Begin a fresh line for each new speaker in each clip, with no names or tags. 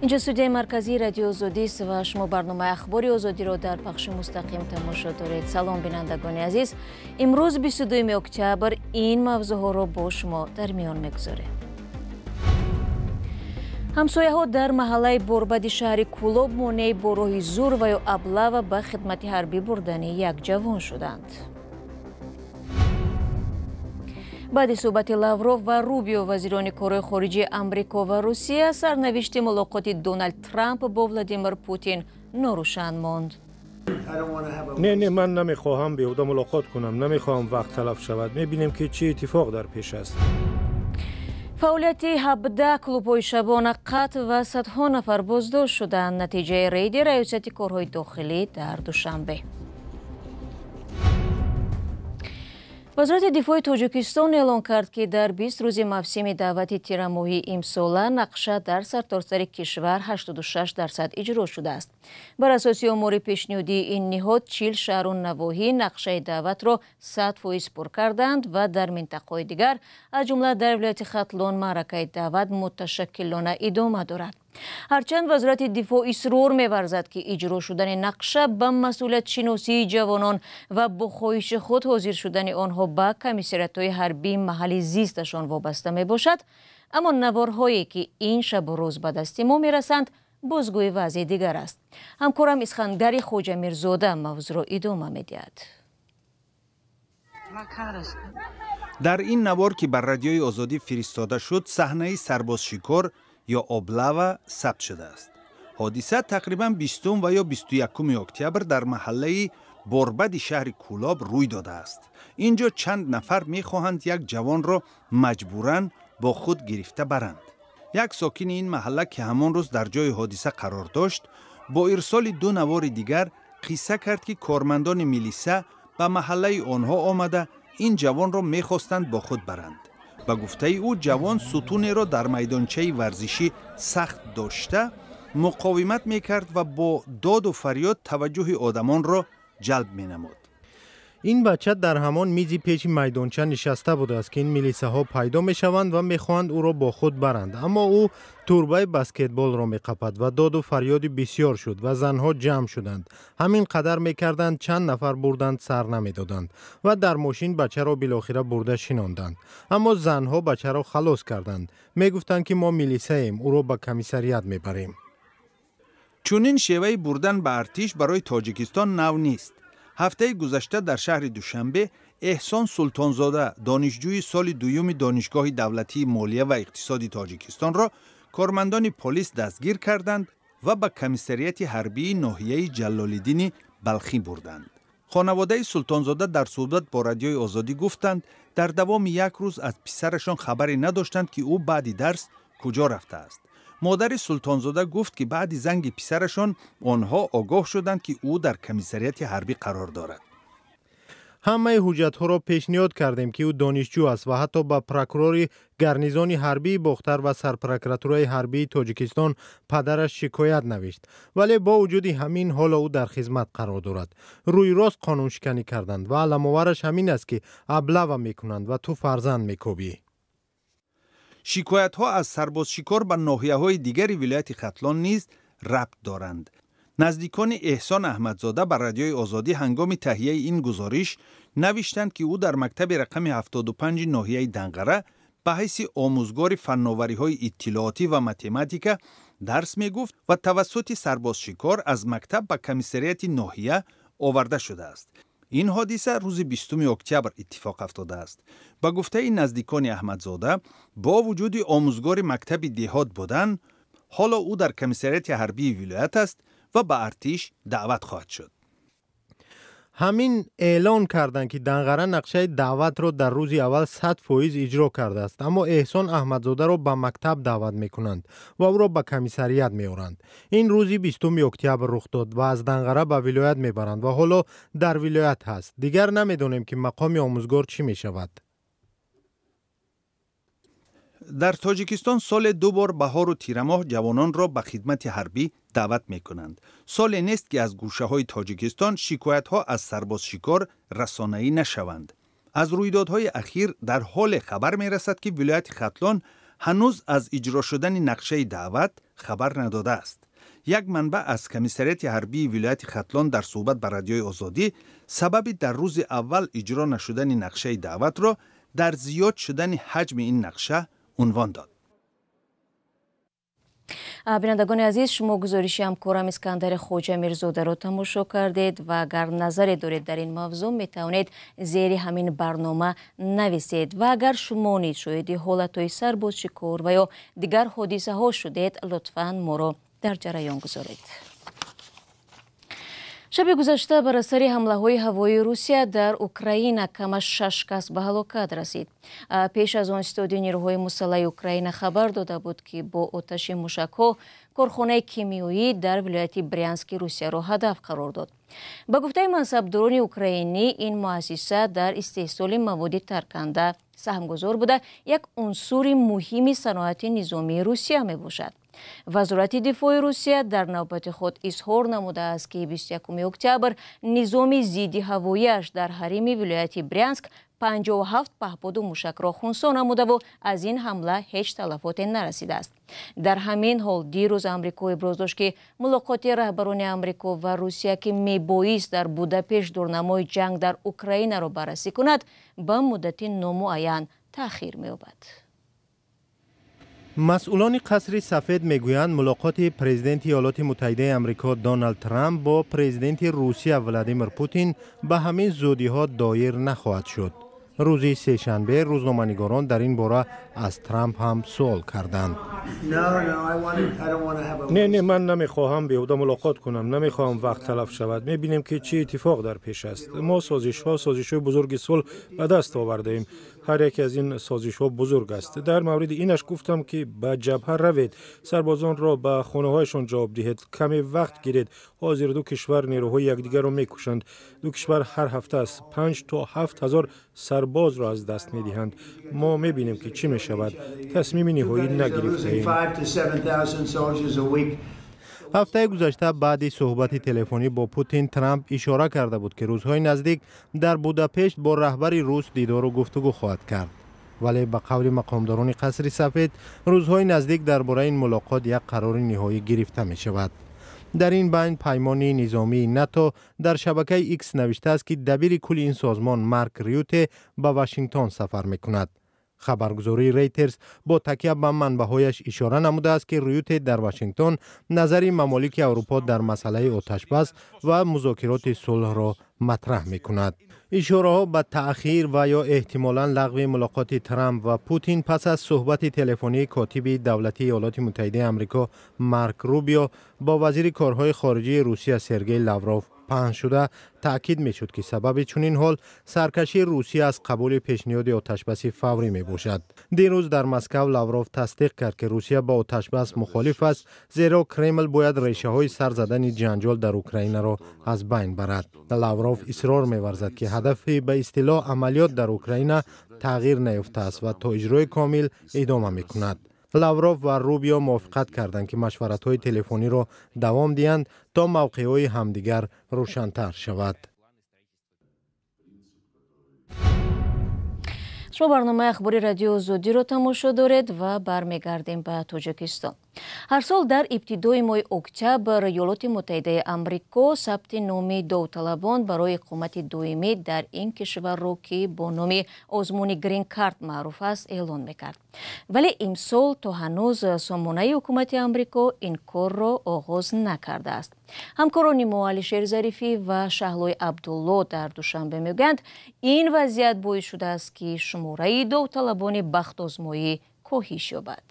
اینجا استودیوی مرکزی رادیو آزادی است و شما برنامه اخباری آزادی را در پخش مستقیم تماشا دارید. سلام بینندگان عزیز. امروز 22 اکتبر این موضوع را با شما در میان میگذاریم. همسایه‌ها در محله борбади شهر کولاب مانع با راه زور و یا ابله به خدمت حربی بردن یک جوان شدند. بعد صحبت لاوروف و روبیو وزیران کارهای خارجی آمریکا و روسیه سرنوشت ملاقات دونالد ترامپ با ولادیمیر پوتین ناروشن ماند.
نه من نمیخواهم بیهوده ملاقات کنم، نمیخواهم وقت تلف شود. میبینیم که چه اتفاق در پیش است.
فعالیت 17 کلوب‌های شبانه قطع و صدها نفر بازداشت شدند نتیجه رید ریاست کارهای داخلی در دوشنبه. وزارت دفاع تاجیکستان اعلام کرد که در 20 روز موسم دعوت تیر ماهی امسال نقشه در سرتاسر کشور 86% اجرا شده است. بر اساس آمار پیشنهادی این نهاد 40 شهر و نواحی نقشه دعوت را 100% پر کردند و در منطقه‌های دیگر از جمله در ولایت ختلان معرکه دعوت متشکلانه ادامه دارد. هرچند وزارت دفاع اصرار می‌ورزد که اجرا شدن نقشه به مسئولیت شناسی جوانان و با خواهش خود حاضر شدن آنها به کمیسریت‌های حربی محلی زیستشان وابسته میباشد، اما نوارهایی که این شب و روز به دست ما میرسند بازگوی وضع دیگر است. همکارم اسخندر خوجه میرزاده موضوع را ادامه میدهد.
در این نوار که بر رادیوی آزادی فرستاده شد صحنه سرباز شکار یا اوبلاوا ثبت شده است. حادثه تقریبا 20 و یا 21 اکتبر در محله борбади شهر کولاب روی داده است. اینجا چند نفر می‌خواهند یک جوان را مجبوراً با خود گرفته برند. یک ساکن این محله که همان روز در جای حادثه قرار داشت با ارسال 2 نوار دیگر قصه کرد که کارمندان میلیسا به محله آنها آمده این جوان را می‌خواستند با خود برند. با گفته او جوان ستون را در میدانچه ورزشی سخت داشته مقاومت میکرد و با داد و فریاد توجه آدمان را جلب مینمود.
این بچه در همان میزی پیش میدانچه نشسته بوده است که این میلیسه ها پیدا میشوند و میخواهند او را با خود برند، اما او توربه بسکتبال را میقپد و داد و فریاد بسیار شد و زنها جمع شدند. همین قدر میکردند چند نفر بردند سر نمیدادند و در ماشین بچه را بالاخره برده شناندند، اما زنها بچه را خلاص کردند. میگفتند که ما میلیسه ایم، او را به کمیسریت میبریم.
چونین شیوه بردن به ارتش برای تاجیکستان نو نیست. هفته گذشته در شهر دوشنبه احسان سلطانزاده دانشجوی سال دوم دانشگاه دولتی مالیه و اقتصادی تاجیکستان را کارمندان پلیس دستگیر کردند و به کمیسریت حربی ناحیه جلال‌الدین بلخی بردند. خانواده سلطانزاده در صحبت با رادیوی آزادی گفتند در دوام یک روز از پسرشان خبری نداشتند که او بعد درس کجا رفته است. مادر سلطانزاده گفت که بعد زنگ پسرشان آنها آگاه شدند که او در کمیسریت حربی قرار دارد.
همه حجت ها را پیشنهاد کردیم که او دانشجو است و حتی به پروکورور گارنیزون حربی باختر و سرپروکوراتورای حربی تاجیکستان پدرش شکایت نوشت، ولی با وجود همین حال او در خدمت قرار دارد. روی راست قانون شکنی کردند و علم‌آورش همین است که ابله میکنند و تو فرزند میکوبی.
شکایت ها از سرباز شکار به ناحیه های دیگری ولایت ختلان نیز ربط دارند. نزدیکان احسان احمدزاده بر رادیوی آزادی هنگام تهیه این گزارش نوشتند که او در مکتب رقم 75 ناحیه دنقره به حیث آموزگار فناوری های اطلاعاتی و متماتیکا درس می گفت و توسط سرباز شکار از مکتب به کمیسریت ناحیه آورده شده است. این حادثه روز 20 اکتبر اتفاق افتاده است. با گفته نزدیکان احمدزاده با وجود آموزگار مکتب دهات بودن، حالا او در کمیسریت حربی ولایت است و به ارتش دعوت خواهد شد.
همین اعلان کردند که دنقره نقشه دعوت را در روز اول 100% اجرا کرده است، اما احسان احمدزاده را به مکتب دعوت میکنند و او را به کمیسریت میآورند. این روزی 20 اکتبر رخ داد و از دنقره به ولایت میبرند و حالا در ولایت هست. دیگر نمیدانیم که مقام آموزگار چی میشود.
در تاجیکستان سال 2 بار بهار و تیر ماه جوانان را به خدمت حربی دعوت می کنند. سال نیست که از گوشه های تاجیکستان شکایت ها از سرباز شکار رسانه‌ای نشوند. از رویدادهای اخیر در حال خبر می رسد که ولایت ختلان هنوز از اجرا شدن نقشه دعوت خبر نداده است. یک منبع از کمیسریت حربی ولایت ختلان در صحبت با رادیوی آزادی سبب در روز اول اجرا نشدن نقشه دعوت را در زیاد شدن حجم این نقشه عنوان داد.
بینندگان عزیز، شما گزارش همکارم اسکندر خوجه میرزاده را تماشا کردید و اگر نظری دارید در این موضوع می توانید زیر همین برنامه نویسید و اگر شما نیز شاهد حالتهای سربازشکار و یا دیگر حادثه ها شدید لطفاً ما را در جریان گذارید. شب گذشته بر اثر حمله‌های هوایی روسیه در اوکراین کم از 6 کس به هلاکت رسید. پیش از آن ستاد نیروهای مسلح اوکراین خبر داده بود که با آتش موشک‌ها کارخانه کیمیایی در ولایت برینسک روسیه را هدف قرار داد. با گفته منصبداران اوکراینی این مؤسسه در استحصال مواد ترکنده سهمگذار بوده یک عنصر مهم صنعت نظامی روسیه می باشد. وزارت دفاع روسیه در نوبت خود اظهار نموده است که 21 اکتبر نظام ضد هوایی‌اش در حریم ولایت برینسک 57 پهپاد موشک را خونسا نموده و از این حمله هیچ تلفات نرسیده است. در همین حال دیروز آمریکا ابراز داشت که ملاقات رهبران آمریکا و روسیه که میبایست در بوداپشت دورنمای جنگ در اوکراین را بررسی کند به مدت نامعین تأخیر می‌یابد.
مسئولان قصر سفید میگویند ملاقات پرزیدنت ایالات متحده آمریکا دونالد ترامپ با پرزیدنت روسیه ولادیمیر پوتین به همین زودی ها دایر نخواهد شد. روز سه‌شنبه روزنامه‌نگاران در این باره از ترامپ هم سوال کردند.
نه من نمیخواهم بیهوده ملاقات کنم، نمیخواهم وقت تلف شود. میبینیم که چه اتفاق در پیش است. ما سازش های بزرگ صلح به دست آورده ایم. هر یک از این سازش ها بزرگ است. در مورد اینش گفتم که به جبهه روید، سربازان را به خانه هایشان جواب دهید، کمی وقت گیرید. حاضر دو کشور نیروهای یکدیگر را میکشند. دو کشور هر هفته از 5 تا 7 هزار سرباز را از دست میدهند. ما میبینیم که چی میشود. تصمیم نهایی نگرفتیم.
هفته گذشته بعد صحبت تلفنی با پوتین ترامپ اشاره کرده بود که روزهای نزدیک در بوداپشت با رهبر روس دیدار و گفتگو خواهد کرد. ولی به قول مقامداران قصر سفید روزهای نزدیک درباره این ملاقات یک قرار نهایی گرفته می شود. در این بین پیمان نظامی ناتو در شبکه ایکس نوشته است که دبیر کل این سازمان مارک ریوته به واشنگتن سفر می کند. خبرگزاری ریترز با تکیه به منبع‌هایش اشاره نموده است که ریوته در واشنگتن نظر ممالک اروپا در مسئله آتش‌بس و مذاکرات صلح را مطرح می کند. اشاره ها به تأخیر و یا احتمالاً لغو ملاقات ترامپ و پوتین پس از صحبت تلفنی کاتب دولتی ایالات متحده آمریکا مارک روبیو با وزیر کارهای خارجه روسیه سرگئی لاوروف پهن شده تأکید می شد که سبب چنین حال سرکشی روسیه از قبول پیشنهاد آتشبس فوری می باشد. دیروز در مسکو لاوروف تصدیق کرد که روسیه با آتشبس مخالف است، زیرا کرمل باید ریشه های سر زدن جنجال در اوکراین را از بین برد. لاوروف اصرار می ورزد که هدف به اصطلاح عملیات در اوکراین تغییر نیافته است و تا اجرای کامل ادامه می کند. لاوروف و روبیو موافقت کردند که مشورت‌های تلفنی را دوام دهند تا موقع‌های همدیگر روشن‌تر شود.
شما برنامه اخباری رادیو آزادی را تماشا دارید و برمیگردیم به تاجیکستان. هر سال در ابتدای ماه اکتبر ایالات متحده آمریکا ثبت نام داوطلبان برای اقامت دائمی در این کشور را که با نام آزمون گرین کارت معروف است اعلان میکرد. ولی امسال تا هنوز سامانه حکومت آمریکا این کار را آغاز نکرده است. همکاران ما علیشیر ظریفی و شهلای عبدالله در دوشنبه میگویند این وضعیت باعث شده است که شماره داوطلبان بخت آزمایی کاهش یابد.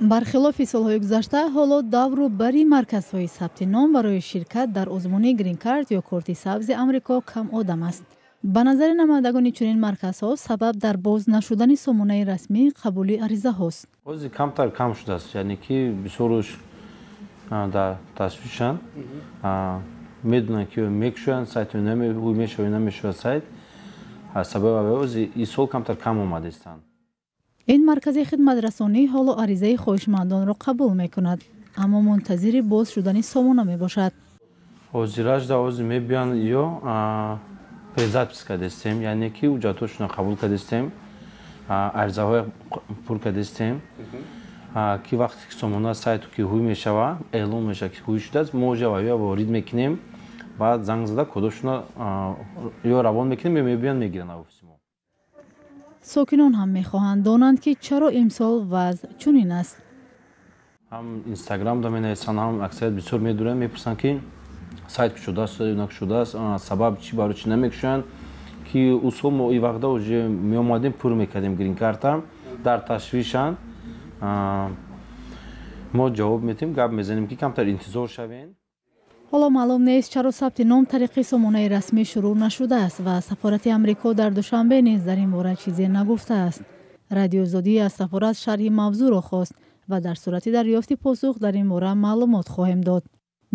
برخلاف سالهای گذشته حالا داور بری مرکزهای ثبت نام برای شرکت در آزمون گرین کارت یا کارت سبز آمریکا کم آدم است. به نظر نمایندگان چنین مرکزها سبب در باز نشدن سامانه رسمی قبول عریضه هاست.
بازی کمتر کم شده است، یعنی که بسیارش در تصویرشان میدونن که میکشن سایت نمیشه سایت سبب بازی این سال کمتر کم آمده استند.
این مرکز خدمت رسانی حالا عریضه خواهشمندان را قبول میکند، اما منتظر باز شدن سامانه می باشد.
حاضرش دوازی میبیان یا پیزات کردیم، یعنی که اوجاتشون قبول کردیم арзаҳои пур кардастем ки вақте ки сомона сайту ки ҳуй мешава эълон мешава ки ҳуй шудааст мо ҷавабия ворид мекунем баъд занг зада кодошона ё равон мекунем ё мебиён мегиранд офиси мо.
сокинон ҳам мехоҳанд донанд ки чаро имсол вазъ чунин аст.
ҳам инстаграм да менависанд ҳам аксарият бисёр медуранд мепурсанд ки сайт кушудааст юнак шудааст сабаб чӣ барои чӣ намекушанд ки усол мо и вақта уже меомадем пур мекардем грин карта дар ташвишанд мо ҷавоб медиҳем гап мезанем ки камтар интизор шавен.
ҳоло маълум нест чаро сабти ном тариқи сомонаи расмӣ шурӯъ нашудааст ва сафорати амрико дар душанбе низ дар ин бора чизе нагуфтааст. Радиои Озодӣ аз сафорат шарҳи мавзӯъро хост ва дар сурати дарёфти посух дар ин бора маълумот хоҳем дод.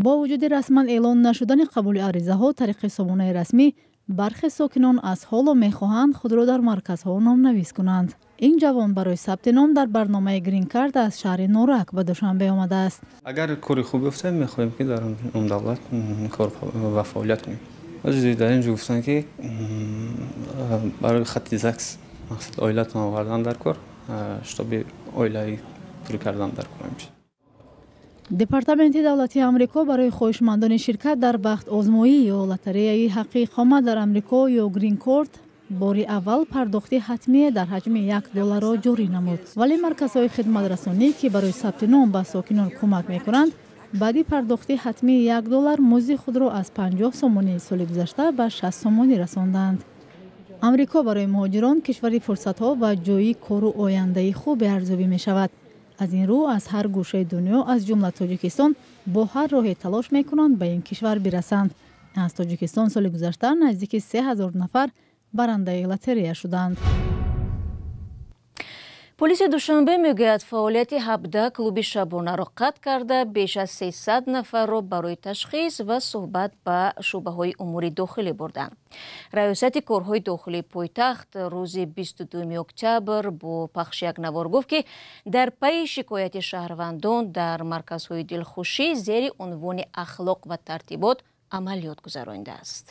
бо вуҷуди расман эълон нашудани қабули аризаҳо тариқи сомонаи расмӣ бархе сокинон аз ҳоло мехоҳанд худро дар марказҳо номнавис кунанд. ин ҷавон барои сабти ном дар барномаи грин карт аз шаҳри норак ба душанбе омадааст.
агар кори хуб биёфтем мехоҳем ки дар он давлат кор ва фаъолият кунем. дар ин ҷо гуфтанд ки барои хатти ЗАГС мақсад оилатон овардан дар кор штоби оилаи пур кардан дар кор мемешад.
департаменти давлатии амрико барои хоҳишмандони ширкат дар бахтозмоӣ ё лотареяи ҳаққи иқомат дар амрико ё грин корт бори аввал пардохти ҳатмие дар ҳаҷми $1 ҷорӣ намуд. вале марказҳои хидматрасонӣ ки барои сабти ном ба сокинон кӯмак мекунанд баъди пардохти ҳатмии $1 музди худро аз 50 сомонии соли гузашта ба 60 сомонӣ расонданд. амрико барои муҳоҷирон кишвари фурсатҳо ва ҷойи кору ояндаи хубе арзёбӣ мешавад. аз ин рӯ аз ҳар гӯшаи дунё аз ҷумла тоҷикистон бо ҳар роҳе талош мекунанд ба ин кишвар бирасанд. аз тоҷикистон соли гузашта наздики 3000 нафар барандаи лотерея шуданд.
полисияи душанбе мегӯяд фаъолияти 17 клуби шабонаро қатъ карда беш аз 300 нафарро барои ташхис ва суҳбат ба шуъбаҳои умури дохилӣ бурданд. раёсати корҳои дохилии пойтахт рӯзи 22 октябр бо пахши як навор гуфт ки дар пайи шикояти шаҳрвандон дар марказҳои дилхушӣ зери унвони ахлоқ ва тартибот амалиёт гузаронидааст.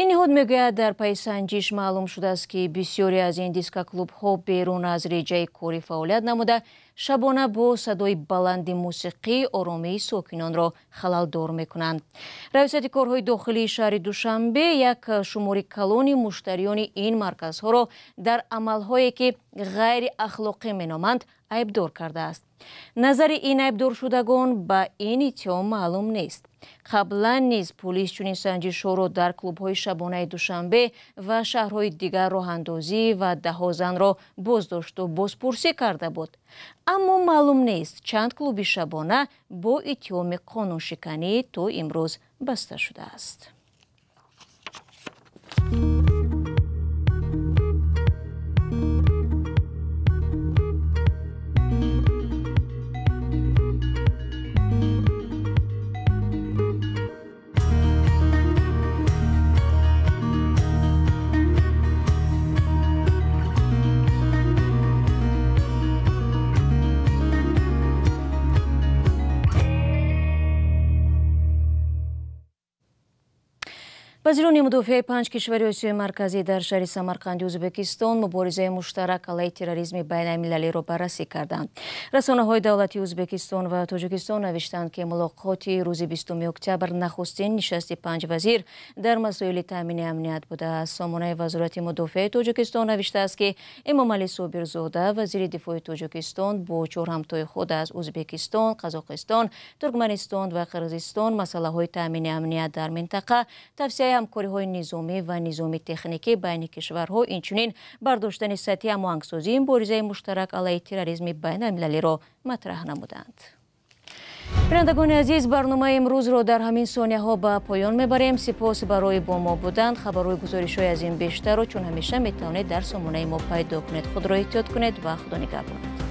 ин ниҳод мегӯяд дар пайи санҷиш маълум шудааст ки бисёре аз ин дискоклубҳо берун аз реҷаи кори фаъолият намуда шабона бо садои баланди мусиқӣ оромии сокинонро халалдор мекунанд. раёсати корҳои дохилии шаҳри душанбе як шумори калони муштариёни ин марказҳоро дар амалҳое ки ғайри ахлоқӣ меноманд айбдор кардааст. назари ин айбдоршудагон ба ин иттиҳом маълум нест. қаблан низ полис чунин санҷишҳоро дар клубҳои шабонаи душанбе ва шаҳрҳои дигар роҳандозӣ ва даҳо занро боздошту бозпурсӣ карда буд. аммо маълум нест чанд клуби шабона бо иттиҳоми қонуншиканӣ то имрӯз баста шудааст. вазирони мудофиаи 5 кишвари Осиёи марказӣ дар шаҳри Самарқанди Ӯзбекистон муборизаи муштарак алайҳи терроризми байналмилалиро баррасӣ карданд. расонаҳои давлати Ӯзбекистон ва Тоҷикистон навиштанд ки мулоқоти рӯзи 20 октябр нахустин нишасти 5 вазир дар масоили таъмини амният будааст. сомонаи вазорати мудофиаи Тоҷикистон навиштааст ки Эмомалӣ Собирзода вазири дифои Тоҷикистон бо чорҳамтои худ аз Ӯзбекистон, Қазоқистон, Туркманистон ва Қирғизистон масъалаҳои таъмини амният дар минтақа, тавсияи ҳамкориҳои низомӣ ва низоми техникӣ байни кишварҳо, инчунин бардоштани сатҳи ҳамоҳангсозии муборизаи муштарак алайҳи терроризми байналмилалиро матраҳ намуданд. бинандагони азиз, барномаи имрӯзро дар ҳамин сониyaҳо ба поён мебарем. сипос барои бо мо будан. хабарҳои гузоришҳои аз ин бештарро чун ҳамеша метавонед дар сомонаи мо пайдо кунед. худро эҳтиёт кунед ва худо нигаҳбон.